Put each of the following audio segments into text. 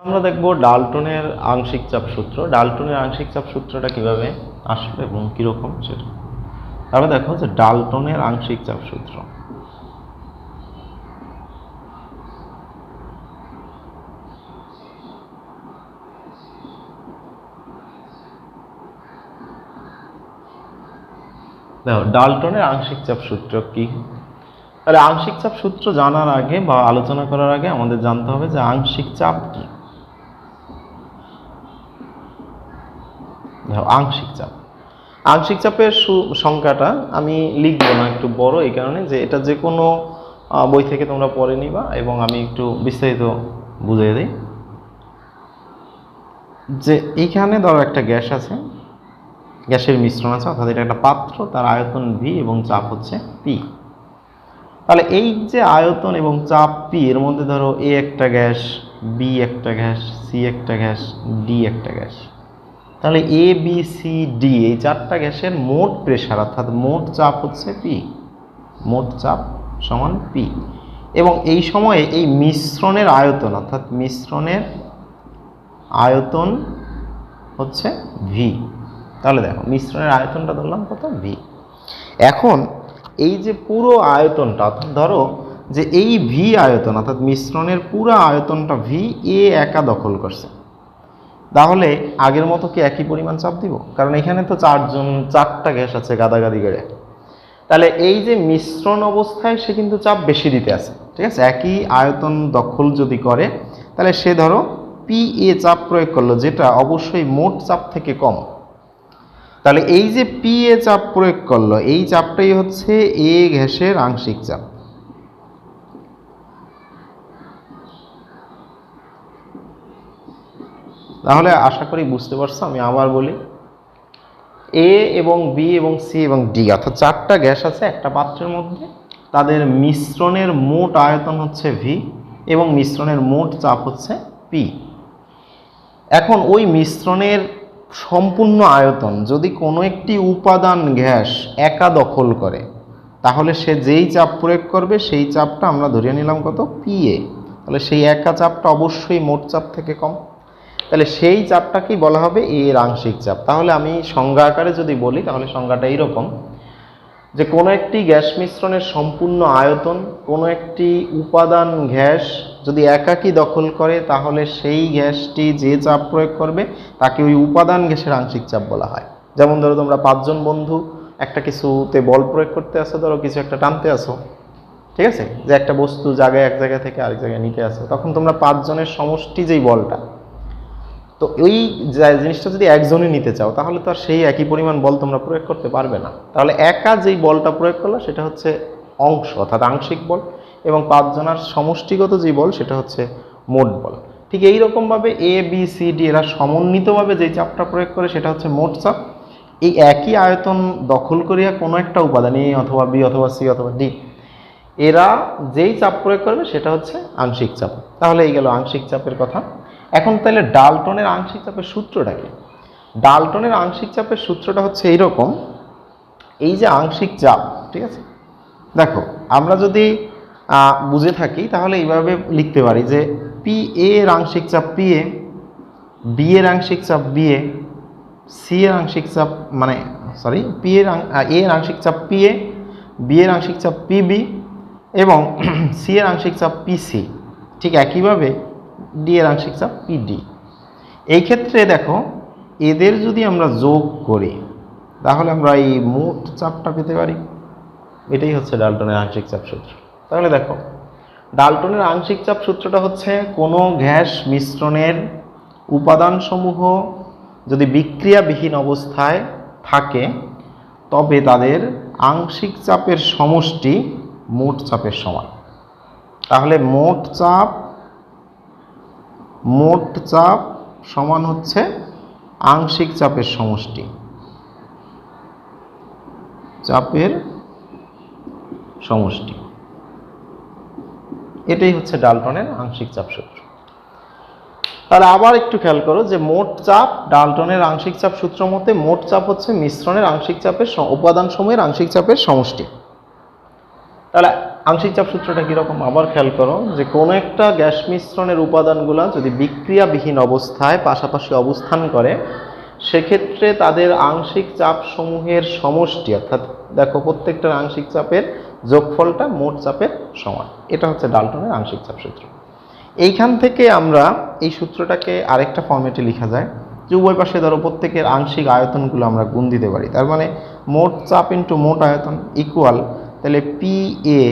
আমরা দেখব ডাল্টনের আংশিক চাপ সূত্র। ডাল্টনের আংশিক চাপ সূত্রটা কিভাবে আসবে এবং কিরকম সেটা। তাহলে দেখো যে ডাল্টনের আংশিক চাপ সূত্র। দেখো ডাল্টনের আংশিক চাপ সূত্র কি? তাহলে আংশিক চাপ সূত্র জানার আগে বা আলোচনা করার আগে আমাদের জানতে হবে যে আংশিক চাপ কি। দেখো আংশিক চাপ, আংশিক চাপের সংখ্যাটা আমি লিখবো না, একটু বড়, এই কারণে যে এটা যে কোনো বই থেকে তোমরা পড়ে নিবা এবং আমি একটু বিস্তারিত বুঝিয়ে দিই। যে এইখানে ধরো একটা গ্যাস আছে, গ্যাসের মিশ্রণ আছে, অর্থাৎ এটা একটা পাত্র, তার আয়তন ভি এবং চাপ হচ্ছে পি। তাহলে এই যে আয়তন এবং চাপ পি, এর মধ্যে ধরো এ একটা গ্যাস, বি একটা গ্যাস, সি একটা গ্যাস, ডি একটা গ্যাস। তাহলে এ বি সি ডি এই চারটা গ্যাসের মোট প্রেশার অর্থাৎ মোট চাপ হচ্ছে পি, মোট চাপ সমান পি। এবং এই সময়ে এই মিশ্রণের আয়তন অর্থাৎ মিশ্রণের আয়তন হচ্ছে ভি। তাহলে দেখো মিশ্রণের আয়তনটা ধরলাম কত, ভি। এখন এই যে পুরো আয়তনটা অর্থাৎ ধরো যে এই ভি আয়তন অর্থাৎ মিশ্রণের পুরো আয়তনটা ভি এ একা দখল করছে, তাহলে আগের মতো কি একই পরিমাণ চাপ দিব? কারণ এখানে তো চারটা গ্যাস আছে গাদাগাদি করে। তাহলে এই যে মিশ্রণ অবস্থায় সে কিন্তু চাপ বেশি দিতে আছে, ঠিক আছে। একই আয়তন দখল যদি করে তাহলে সে ধরো পি এ চাপ প্রয়োগ করলো, যেটা অবশ্যই মোট চাপ থেকে কম। তাহলে এই যে পি এ চাপ প্রয়োগ করলো, এই চাপটাই হচ্ছে এ গ্যাসের আংশিক চাপ। তাহলে আশা করি বুঝতে পারছো। আমি আবার বলি, এ এবং বি এবং সি এবং ডি অর্থাৎ চারটা গ্যাস আছে একটা পাত্রের মধ্যে, তাদের মিশ্রণের মোট আয়তন হচ্ছে ভি এবং মিশ্রণের মোট চাপ হচ্ছে পি। এখন ওই মিশ্রণের সম্পূর্ণ আয়তন যদি কোনো একটি উপাদান গ্যাস একা দখল করে, তাহলে সে যেই চাপ প্রয়োগ করবে সেই চাপটা আমরা ধরিয়ে নিলাম কত, পি এ। তাহলে সেই একা চাপটা অবশ্যই মোট চাপ থেকে কম, তাহলে সেই চাপটাকেই বলা হবে এর আংশিক চাপ। তাহলে আমি সংজ্ঞা আকারে যদি বলি, তাহলে সংজ্ঞাটা এইরকম যে কোনো একটি গ্যাস মিশ্রণের সম্পূর্ণ আয়তন কোনো একটি উপাদান গ্যাস যদি একাকী দখল করে, তাহলে সেই গ্যাসটি যে চাপ প্রয়োগ করবে তাকে ওই উপাদান গ্যাসের আংশিক চাপ বলা হয়। যেমন ধরো তোমরা পাঁচজন বন্ধু একটা কিছুতে বল প্রয়োগ করতে আসো, ধরো কিছু একটা টানতে আসো, ঠিক আছে, যে একটা বস্তু জায়গায় এক জায়গা থেকে আরেক জায়গায় নিতে আসো, তখন তোমরা পাঁচজনের সমষ্টি যেই বলটা, তো ওই জিনিসটা যদি একজনই নিতে চাও তাহলে তো আর সেই একই পরিমাণ বল তোমরা প্রয়োগ করতে পারবে না। তাহলে একা যেই বলটা প্রয়োগ করলো সেটা হচ্ছে অংশ অর্থাৎ আংশিক বল, এবং পাঁচজনের সমষ্টিগত যে বল সেটা হচ্ছে মোট বল। ঠিক এইরকমভাবে এ বি সি ডি এরা সমন্বিতভাবে যেই চাপটা প্রয়োগ করে সেটা হচ্ছে মোট চাপ। এই একই আয়তন দখল করিয়া কোনো একটা উপাদান এ অথবা বি অথবা সি অথবা ডি, এরা যেই চাপ প্রয়োগ করবে সেটা হচ্ছে আংশিক চাপ। তাহলে এই গেল আংশিক চাপের কথা। এখন তাহলে ডাল্টনের আংশিক চাপের সূত্রটা কি? ডাল্টনের আংশিক চাপের সূত্রটা হচ্ছে এইরকম, এই যে আংশিক চাপ, ঠিক আছে, দেখো আমরা যদি বুঝে থাকি তাহলে এইভাবে লিখতে পারি যে পি এ এর আংশিক চাপ পি এ, বি এর আংশিক চাপ বি এ, সি এর আংশিক চাপ মানে সরি পি এর এ এর আংশিক চাপ পি এ, বি এর আংশিক চাপ পি বি এবং সি এর আংশিক চাপ পি সি। ঠিক একইভাবে ডি এর আংশিক চাপ পি ডি। এই ক্ষেত্রে দেখো এদের যদি আমরা যোগ করি তাহলে আমরা এই মোট চাপটা পেতে পারি। এটাই হচ্ছে ডাল্টনের আংশিক চাপ সূত্র। তাহলে দেখো ডাল্টনের আংশিক চাপ সূত্রটা হচ্ছে কোনো গ্যাস মিশ্রণের উপাদানসমূহ যদি বিক্রিয়াবিহীন অবস্থায় থাকে তবে তাদের আংশিক চাপের সমষ্টি মোট চাপের সমান। তাহলে মোট চাপ সমান হচ্ছে আংশিক চাপের সমষ্টি, চাপের সমষ্টি। এটাই হচ্ছে ডাল্টনের আংশিক চাপ সূত্র। তাহলে আবার একটু খেয়াল করো যে মোট চাপ ডাল্টনের আংশিক চাপ সূত্র মতে মোট চাপ হচ্ছে মিশ্রণের আংশিক চাপের উপাদান সমূহের আংশিক চাপের সমষ্টি। তাহলে আংশিক চাপ সূত্রটা কীরকম আবার খেয়াল করো, যে কোনো একটা গ্যাস মিশ্রণের উপাদানগুলো যদি বিক্রিয়াবিহীন অবস্থায় পাশাপাশি অবস্থান করে, সেক্ষেত্রে তাদের আংশিক চাপ সমূহের সমষ্টি, অর্থাৎ দেখো প্রত্যেকটার আংশিক চাপের যোগফলটা মোট চাপের সমান। এটা হচ্ছে ডাল্টনের আংশিক চাপ সূত্র। এইখান থেকে আমরা এই সূত্রটাকে আরেকটা ফর্মেটে লেখা যায়, যে উভয় পাশে ধরো প্রত্যেকের আংশিক আয়তনগুলো আমরা গুণ দিতে পারি। তার মানে মোট চাপ ইন্টু মোট আয়তন ইকুয়াল, তাহলে পি এ,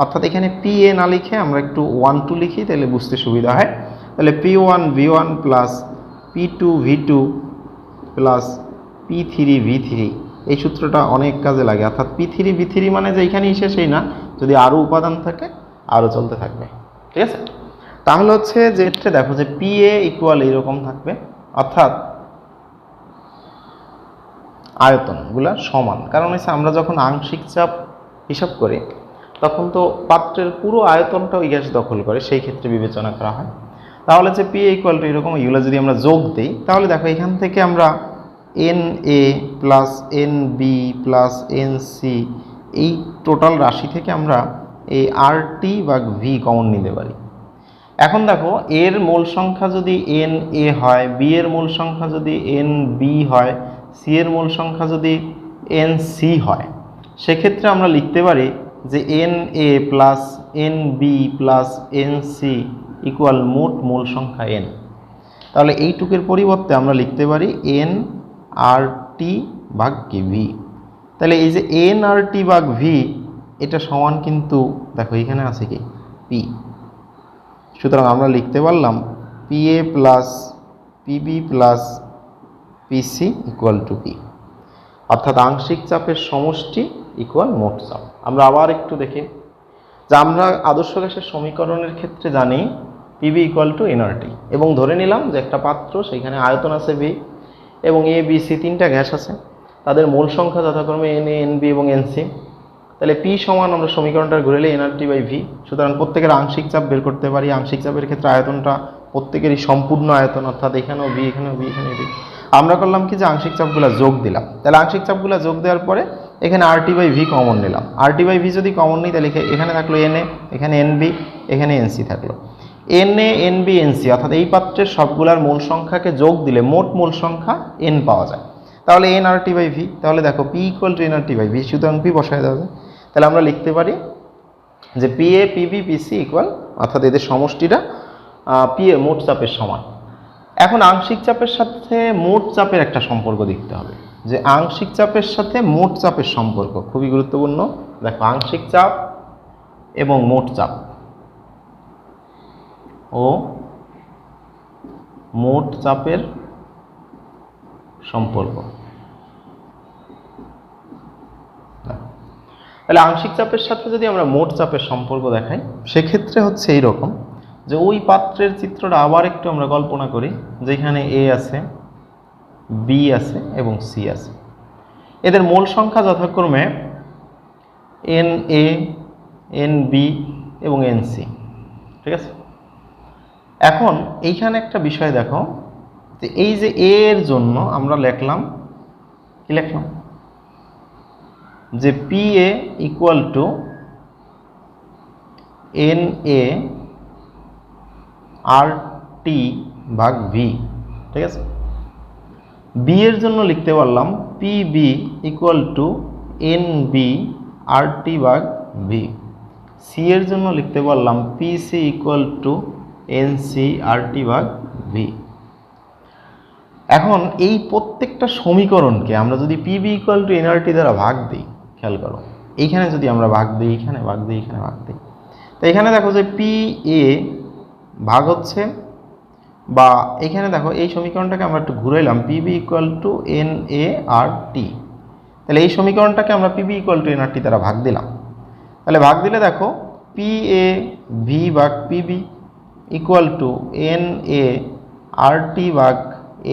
অর্থাৎ এখানে পি এ না লিখে আমরা একটু 1 2 লিখি, তাহলে বুঝতে সুবিধা হয়। তাহলে P1 V1 plus P2 V2 plus P3 V3, এই সূত্রটা অনেক কাজে লাগে। অর্থাৎ P3 V3 মানে যে এইখানেই শেষেই না, যদি আরও উপাদান থাকে আরও চলতে থাকবে, ঠিক আছে। তাহলে হচ্ছে যে ক্ষেত্রে দেখো যে পি এ ইকুয়াল এইরকম থাকবে, অর্থাৎ আয়তনগুলা সমান। কারণ হচ্ছে আমরা যখন আংশিক চাপ হিসাব করি তখন তো পাত্রের পুরো আয়তনটা ওই গ্যাস দখল করে, সেই ক্ষেত্রে বিবেচনা করা হয়। তাহলে যে পি ইকুয়াল টু এরকম, এগুলো যদি আমরা যোগ দিই তাহলে দেখো এখান থেকে আমরা N A plus N B plus N C, এই টোটাল রাশি থেকে আমরা এই আর টি বা ভি কমন নিতে পারি। এখন দেখো এর মূল সংখ্যা যদি এন এ হয়, বি এর মূল সংখ্যা যদি এন বি হয়, সি এর মূল সংখ্যা যদি এন সি হয়, সেক্ষেত্রে আমরা লিখতে পারি যে N A plus N B plus N C equal মোট মূল সংখ্যা এন। তাহলে এইটুকের পরিবর্তে আমরা লিখতে পারি এন আর টি ভাগ কি ভি। তাহলে এই যে এন আর টি ভাগ ভি, এটা সমান কিন্তু দেখো এখানে আছে কি পি। সুতরাং আমরা লিখতে পারলাম P A plus PB plus PC equal to P, অর্থাৎ আংশিক চাপের সমষ্টি ইকুয়াল মোট চাপ। আমরা আবার একটু দেখি যে আমরা আদর্শ গ্যাসের সমীকরণের ক্ষেত্রে জানি পিবি ইকুয়াল টু এনআরটি, এবং ধরে নিলাম যে একটা পাত্র, সেইখানে আয়তন আছে ভি, এবং এ বি সি তিনটা গ্যাস আছে, তাদের মূল সংখ্যা যথাক্রমে এন এ এন বি এবং এন সি। তাহলে পি সমান আমরা সমীকরণটা ঘুরেলে এনআরটি বাই ভি। সুতরাং প্রত্যেকের আংশিক চাপ বের করতে পারি। আংশিক চাপের ক্ষেত্রে আয়তনটা প্রত্যেকেরই সম্পূর্ণ আয়তন, অর্থাৎ এখানেও বি, এখানেও বি, এখানে বি। আমরা করলাম কি যে আংশিক চাপগুলো যোগ দিলাম। তাহলে আংশিক চাপগুলো যোগ দেওয়ার পরে এখানে আরটি বাই ভি কমন নিলাম। আরটি বাই ভি যদি কমন নিই তাহলে এখানে থাকলো এন এ, এখানে এন বি, এখানে এন সি থাকলো। N A N B N C, অর্থাৎ এই পাত্রের সবগুলার মূল সংখ্যাকে যোগ দিলে মোট মূল সংখ্যা এন পাওয়া যায়। তাহলে N R T by V, তাহলে দেখো P equal to N R T by V, সুতরাং পি বসায় দেওয়া যায়। তাহলে আমরা লিখতে পারি যে P A PB PC equal, অর্থাৎ এদের সমষ্টিটা পি এ মোট চাপের সমান। এখন আংশিক চাপের সাথে মোট চাপের একটা সম্পর্ক দেখতে হবে, যে আংশিক চাপের সাথে মোট চাপের সম্পর্ক খুবই গুরুত্বপূর্ণ। দেখো আংশিক চাপ এবং মোট চাপ ও মোট চাপের সম্পর্ক। তাহলে আংশিক চাপের সাথে যদি আমরা মোট চাপের সম্পর্ক দেখাই, সেক্ষেত্রে হচ্ছে এইরকম, যে ওই পাত্রের চিত্রটা আবার একটু আমরা কল্পনা করি, যেখানে এ আছে, বি আছে এবং সি আছে। এদের মূল সংখ্যা যথাক্রমে এন এ, এন বি এবং এন সি, ঠিক আছে। এখন এইখানে একটা বিষয় দেখো, যে এই যে এ এর জন্য আমরা লিখলাম কি, লিখলাম যে P A equal to N A R T ভাগ ভি, ঠিক আছে। বি এর জন্য লিখতে পারলাম P B equal to N B R T ভাগ ভি। সি এর জন্য লিখতে পারলাম P C equal to N C R T ভাগ ভি। এখন এই প্রত্যেকটা সমীকরণকে আমরা যদি পিবি ইকুয়াল টু এনআরটি দ্বারা ভাগ দিই, খেয়াল করো এইখানে যদি আমরা ভাগ দিই, এখানে ভাগ দিই, এখানে ভাগ দিই, তো এখানে দেখো যে পি এ ভাগ হচ্ছে, বা এখানে দেখো এই সমীকরণটাকে আমরা একটু ঘুরাইলাম, PB equal to N A R T. তাহলে এই সমীকরণটাকে আমরা পিবি ইকুয়াল টু এনআরটি দ্বারা ভাগ দিলাম। তাহলে ভাগ দিলে দেখো পি এ ভি ভাগ PB equal to N A R T ভাগ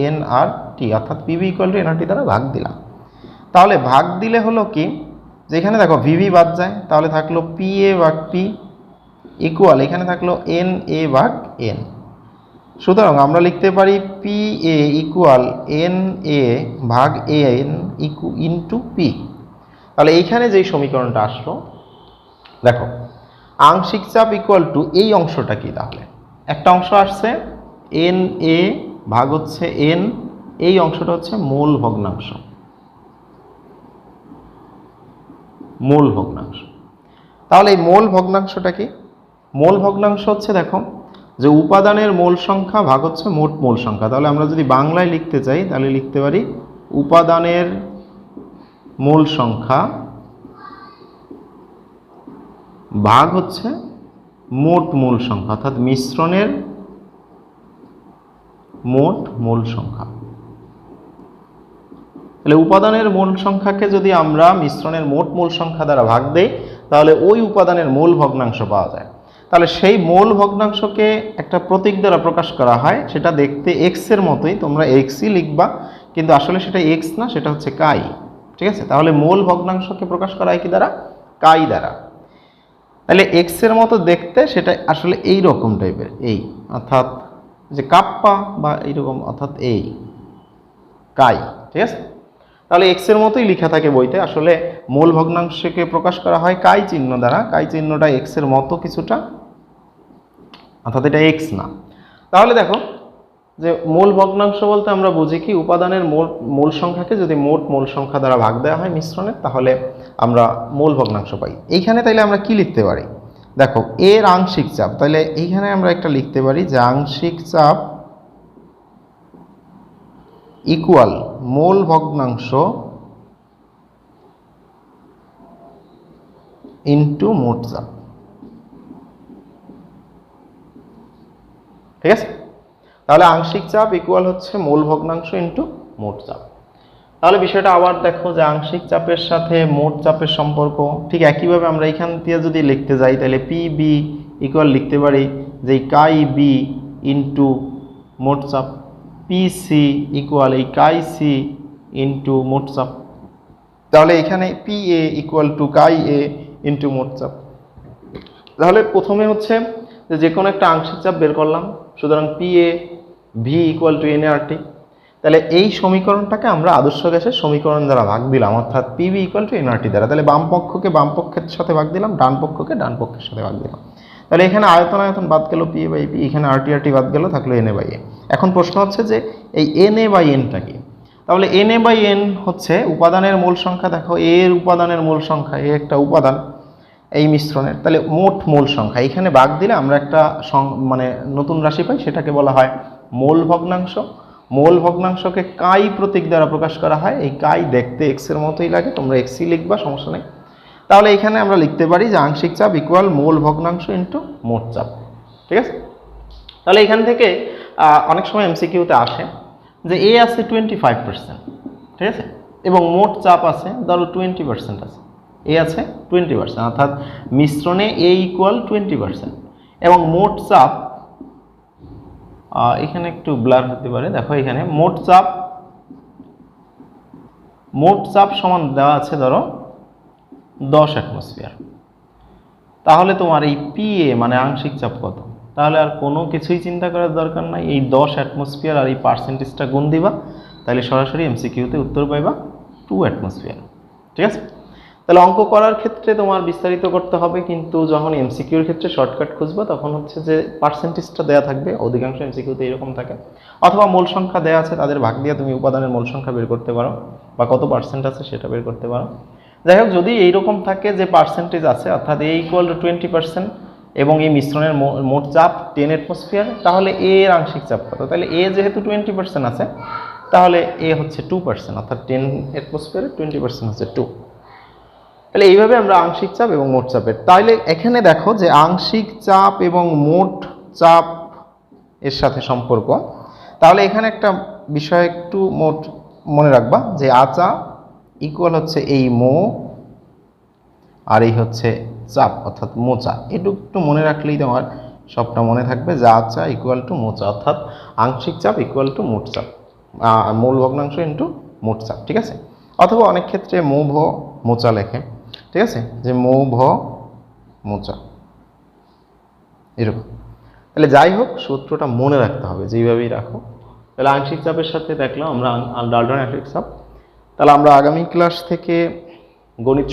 এন আর টি, অর্থাৎ পিবি ইকুয়াল টু এনআরটি দ্বারা ভাগ দিলাম। তাহলে ভাগ দিলে হলো কি, যেখানে দেখো ভিভি বাদ যায়, তাহলে থাকলো পি এ ভাগ পি ইকুয়াল, এখানে থাকলো এন এ ভাগ এন। সুতরাং আমরা লিখতে পারি P A equal N A ভাগ এন ইন্টু পি। তাহলে এইখানে যেই সমীকরণটা আসলো, দেখো আংশিক চাপ ইকুয়াল টু এই অংশটা কি, তাহলে একটা অংশ আসছে এন এ ভাগ হচ্ছে এন, এই অংশটা হচ্ছে মোল ভগ্নাংশ, মোল ভগ্নাংশ। তাহলে এই মোল ভগ্নাংশটা কি? মোল ভগ্নাংশ হচ্ছে দেখো যে উপাদানের মোল সংখ্যা ভাগ হচ্ছে মোট মোল সংখ্যা। তাহলে আমরা যদি বাংলায় লিখতে চাই তাহলে লিখতে পারি উপাদানের মোল সংখ্যা ভাগ হচ্ছে মোট মোল সংখ্যা, অর্থাৎ মিশ্রণের মোট মোল সংখ্যা। তাহলে উপাদানের মোল সংখ্যাকে যদি আমরা মিশ্রণের মোট মোল সংখ্যা দ্বারা ভাগ দেই তাহলে ওই উপাদানের মোল ভগ্নাংশ পাওয়া যায়। তাহলে সেই মোল ভগ্নাংশকে একটা প্রতীক দ্বারা প্রকাশ করা হয়, সেটা দেখতে এক্স এর মতোই, তোমরা এক্সই লিখবা, কিন্তু আসলে সেটা এক্স না, সেটা হচ্ছে কাই। ঠিক আছে, তাহলে মোল ভগ্নাংশকে প্রকাশ করা হয় কি দ্বারা? কাই দ্বারা। তাহলে এক্স এর মতো দেখতে সেটা আসলে এই রকম টাইপের, এই অর্থাৎ যে কাপ্পা বা এইরকম, অর্থাৎ এই কাই। ঠিক আছে, তাহলে এক্স এর মতোই লেখা থাকে বইতে, আসলে মূল ভগ্নাংশকে প্রকাশ করা হয় কাই চিহ্ন দ্বারা। কাই চিহ্নটা এক্স এর মতো কিছুটা, অর্থাৎ এটা এক্স না। তাহলে দেখো যে মূল ভগ্নাংশ বলতে আমরা বুঝি কি, উপাদানের মূল সংখ্যাকে যদি মোট মূল সংখ্যা দ্বারা ভাগ দেওয়া হয় মিশ্রণের, তাহলে আমরা মূল ভগ্নাংশ পাই। এইখানে তাইলে আমরা কি লিখতে পারি? দেখো এর আংশিক চাপ, তাহলে এইখানে আমরা একটা লিখতে পারি যে আংশিক চাপ ইকুয়াল মোল ভগ্নাংশ ইন্টু মোট চাপ। ঠিক আছে, তাহলে আংশিক চাপ ইকুয়াল হচ্ছে মোল ভগ্নাংশ ইন্টু মোট চাপ। তাহলে বিষয়টা আবার দেখো যে আংশিক চাপের সাথে মোট চাপের সম্পর্ক ঠিক একইভাবে আমরা এখান থেকে যদি লিখতে যাই তাহলে পি বি ইকুয়াল লিখতে পারি যে কাই বি ইন্টু মোট চাপ, পি সি ইকুয়াল এই কাই সি ইন্টু মোট চাপ। তাহলে এখানে P A equal to chi A into মোট চাপ। তাহলে প্রথমে হচ্ছে যে কোনো একটা আংশিক চাপ বের করলাম, সুতরাং P A V equal to N A R T. তাহলে এই সমীকরণটাকে আমরা আদর্শ গ্যাসের সমীকরণ দ্বারা ভাগ দিলাম, অর্থাৎ পিবি ইকুয়াল টু এনআরটি দ্বারা। তাহলে বাম পক্ষকে বাম পক্ষের সাথে ভাগ দিলাম, ডান পক্ষকে ডান পক্ষের সাথে ভাগ দিলাম। তাহলে এখানে আয়তন আয়তন বাদ গেল, পি এ বাই পি, এখানে আরটি আরটি বাদ গেল, থাকলো এন এ বাই এ। এখন প্রশ্ন হচ্ছে যে এই এন এ বাই এনটা কি? তাহলে এন এ বাই এন হচ্ছে উপাদানের মূল সংখ্যা। দেখো এর উপাদানের মূল সংখ্যা, এ একটা উপাদান এই মিশ্রণের, তাহলে মোট মোল সংখ্যা। এখানে ভাগ দিলে আমরা একটা মানে নতুন রাশি পাই, সেটাকে বলা হয় মোল ভগ্নাংশ। মোল ভগ্নাংশকে কাই প্রতীক দ্বারা প্রকাশ করা হয়। এই কাই দেখতে এক্স এর মতোই লাগে, তোমরা এক্সই লিখবা, সমস্যা নেই। তাহলে এখানে আমরা লিখতে পারি যে আংশিক চাপ ইকুয়াল মোল ভগ্নাংশ ইন্টু মোট চাপ। ঠিক আছে, তাহলে এখান থেকে অনেক সময় এমসিকিউতে আসে যে এ আছে 25%, ঠিক আছে, এবং মোট চাপ আছে ধরো 20% আছে, এ আছে 20%, অর্থাৎ মিশ্রণে এ ইকুয়াল 20% এবং মোট চাপ এখানে একটু ব্লার হতে পারে। দেখো এখানে মোট চাপ সমান দেওয়া আছে ধরো 10 অ্যাটমসফিয়ার। তাহলে তোমার এই পি এ মানে আংশিক চাপ কত? তাহলে আর কোনো কিছুই চিন্তা করার দরকার নাই, এই 10 অ্যাটমসফিয়ার আর এই পার্সেন্টেজটা গুণ দিবা, তাহলে সরাসরি এমসিকিউতে উত্তর পাইবা 2 অ্যাটমসফিয়ার। ঠিক আছে, তাহলে অঙ্ক করার ক্ষেত্রে তোমার বিস্তারিত করতে হবে, কিন্তু যখন এমসিকিউর ক্ষেত্রে শর্টকাট খুঁজবা তখন হচ্ছে যে পার্সেন্টেজটা দেওয়া থাকবে, অধিকাংশ এমসিকিউতে এরকম থাকে, অথবা মূল সংখ্যা দেওয়া আছে তাদের ভাগ দিয়ে তুমি উপাদানের মূল সংখ্যা বের করতে পারো বা কত পার্সেন্ট আছে সেটা বের করতে পারো। যাই হোক, যদি এইরকম থাকে যে পার্সেন্টেজ আছে, অর্থাৎ এ ইকুয়াল টু 20% এবং এই মিশ্রণের মোট চাপ 10 অ্যাটমসফিয়ার, তাহলে এ এর আংশিক চাপ কত? তাহলে এ যেহেতু 20% আছে তাহলে এ হচ্ছে 2%, অর্থাৎ 10 অ্যাটমসফিয়ারে 20% হচ্ছে 2। তাহলে এইভাবে আমরা আংশিক চাপ এবং মোট চাপের, তাহলে এখানে দেখো যে আংশিক চাপ এবং মোট চাপ এর সাথে সম্পর্ক। তাহলে এখানে একটা বিষয় একটু মনে রাখবা যে আচা ইকুয়াল হচ্ছে এই মো আর এই হচ্ছে চাপ, অর্থাৎ মোচা। এটুকু একটু মনে রাখলেই তোমার সবটা মনে থাকবে যে আচা ইকুয়াল টু মোচা, অর্থাৎ আংশিক চাপ ইকুয়াল টু মোট চাপ, মূল ভগ্নাংশ ইন্টু মোট চাপ। ঠিক আছে, অথবা অনেক ক্ষেত্রে মো ভ মোচা লেখে। ঠিক আছে, যে মো ভ মোচা এরকম। তাহলে যাই হোক, সূত্রটা মনে রাখতে হবে, যেইভাবেই রাখো। তাহলে আংশিক চাপের সাথে দেখলাম আমরা ডাল্টন আংশিক চাপ। তাহলে আমরা আগামী ক্লাস থেকে গণিত